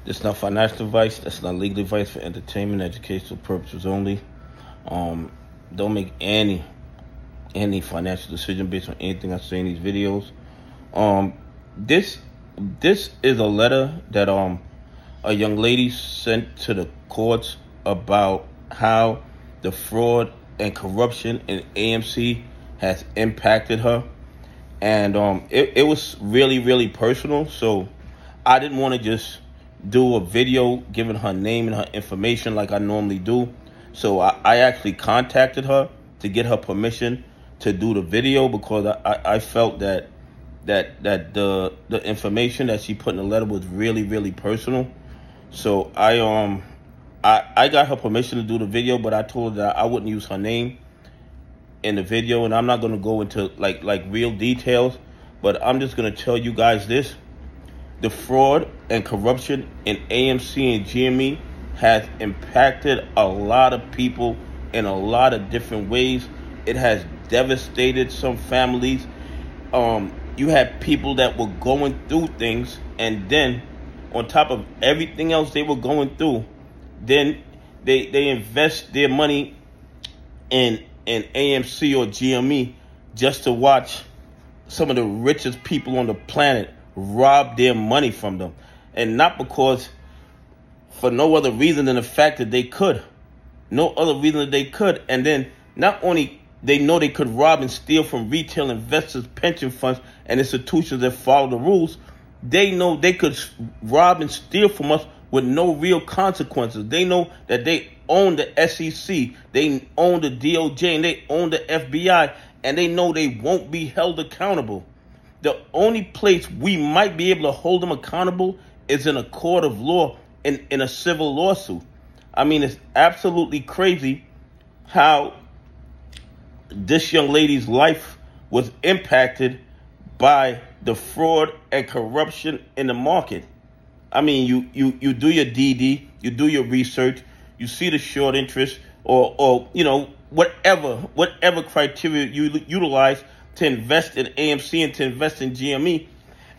This is not financial advice. That's not legal advice for entertainment, educational purposes only. Don't make any financial decision based on anything I say in these videos. This is a letter that a young lady sent to the courts about how the fraud and corruption in AMC has impacted her. And it was really personal. So I didn't want to just do a video giving her name and her information like I normally do. So I actually contacted her to get her permission to do the video, because I felt that the information that she put in the letter was really personal. So I got her permission to do the video, but I told her that I wouldn't use her name in the video, and I'm not going to go into like real details, but I'm just going to tell you guys this: the fraud and corruption in AMC and GME has impacted a lot of people in a lot of different ways. It has devastated some families. You had people that were going through things, and then on top of everything else they were going through, then they invest their money in AMC or GME just to watch some of the richest people on the planet rob their money from them. And not because, for no other reason than the fact that they could. No other reason that they could. And then not only they know they could rob and steal from retail investors, pension funds, and institutions that follow the rules, they know they could rob and steal from us with no real consequences. They know that they own the SEC, they own the DOJ, and they own the FBI, and they know they won't be held accountable. The only place we might be able to hold them accountable is in a court of law, in a civil lawsuit. I mean, it's absolutely crazy how this young lady's life was impacted by the fraud and corruption in the market. I mean, you do your DD, you do your research, you see the short interest, or you know, whatever criteria you utilize to invest in AMC and to invest in GME.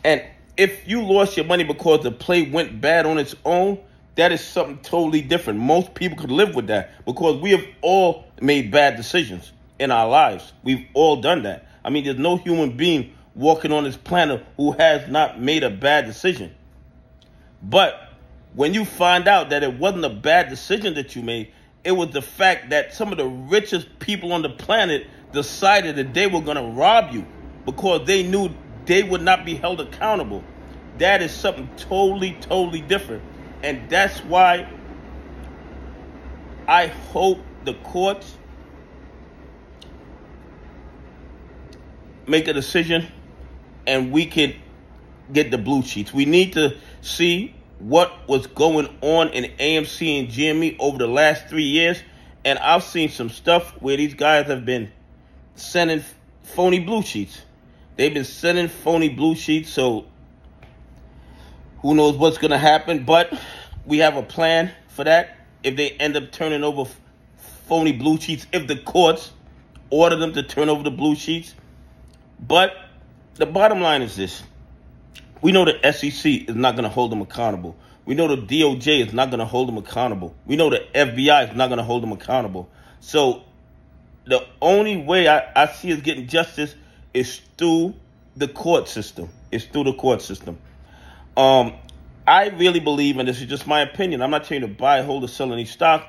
And if you lost your money because the play went bad on its own, that is something totally different. Most people could live with that, because we have all made bad decisions in our lives. We've all done that. I mean, there's no human being walking on this planet who has not made a bad decision. But when you find out that it wasn't a bad decision that you made, it was the fact that some of the richest people on the planet decided that they were going to rob you because they knew they would not be held accountable. That is something totally different. And that's why I hope the courts make a decision and we can get the blue sheets. We need to see what was going on in AMC and GME over the last 3 years. And I've seen some stuff where these guys have been sending phony blue sheets. They've been sending phony blue sheets, so who knows what's going to happen. But we have a plan for that if they end up turning over phony blue sheets, if the courts order them to turn over the blue sheets. But the bottom line is this: we know the SEC is not going to hold them accountable. We know the DOJ is not going to hold them accountable. We know the FBI is not going to hold them accountable. So the only way I see us getting justice is through the court system. It's through the court system. I really believe, and this is just my opinion, I'm not telling you to buy, hold, or sell any stock,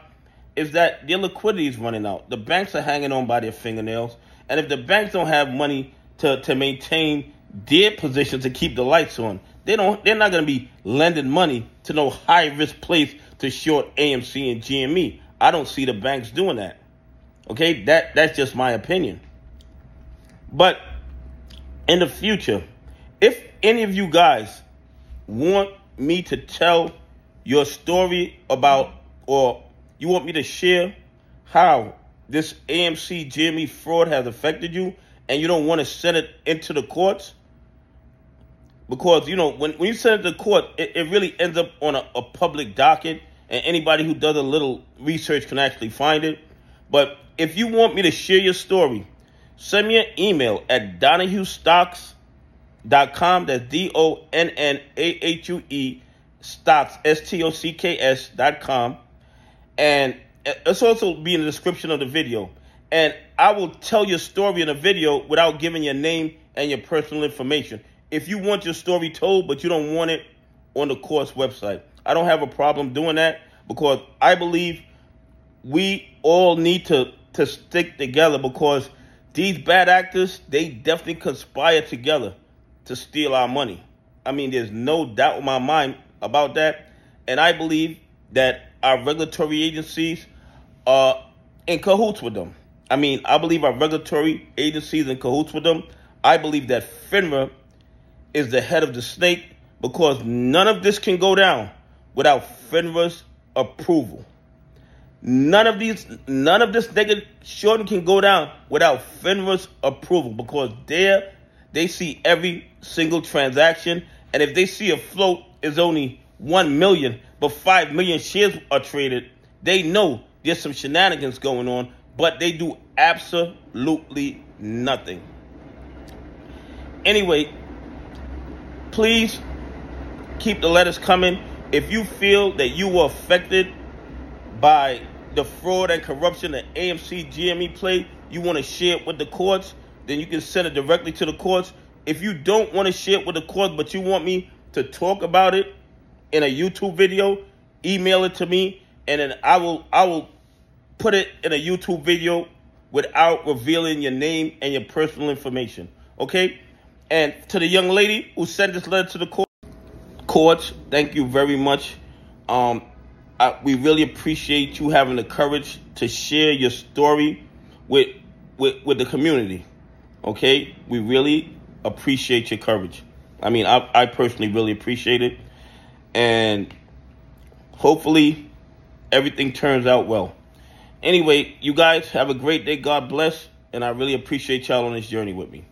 is that their liquidity is running out. The banks are hanging on by their fingernails. And if the banks don't have money to maintain their position to keep the lights on, they're not going to be lending money to no high-risk place to short AMC and GME. I don't see the banks doing that. Okay, that's just my opinion. But in the future, if any of you guys want me to tell your story about, or you want me to share how this AMC GME fraud has affected you, and you don't want to send it into the courts, because, you know, when you send it to court, it really ends up on a public docket, and anybody who does a little research can actually find it. But if you want me to share your story, send me an email at DonahueStocks.com. That's DONNAHUE stocks, stocks.com. And it's also be in the description of the video. And I will tell your story in a video without giving your name and your personal information. If you want your story told, but you don't want it on the court's website, I don't have a problem doing that, because I believe we all need to stick together, because these bad actors, they definitely conspire together to steal our money. I mean, there's no doubt in my mind about that. And I believe that our regulatory agencies are in cahoots with them. I mean, I believe our regulatory agencies in cahoots with them. I believe that FINRA is the head of the snake, because none of this can go down without FINRA's approval. None of this negative shorting can go down without FINRA's approval, because they see every single transaction. And if they see a float is only 1 million, but 5 million shares are traded, they know there's some shenanigans going on, but they do absolutely nothing. Anyway, please keep the letters coming. If you feel that you were affected by the fraud and corruption that AMC GME played, you want to share it with the courts, then you can send it directly to the courts. If you don't want to share it with the courts, but you want me to talk about it in a YouTube video, email it to me, and then I will put it in a YouTube video without revealing your name and your personal information. Okay? And to the young lady who sent this letter to the courts, thank you very much. We really appreciate you having the courage to share your story with the community. Okay? We really appreciate your courage. I mean, I personally really appreciate it. And hopefully everything turns out well. Anyway, you guys have a great day. God bless. And I really appreciate y'all on this journey with me.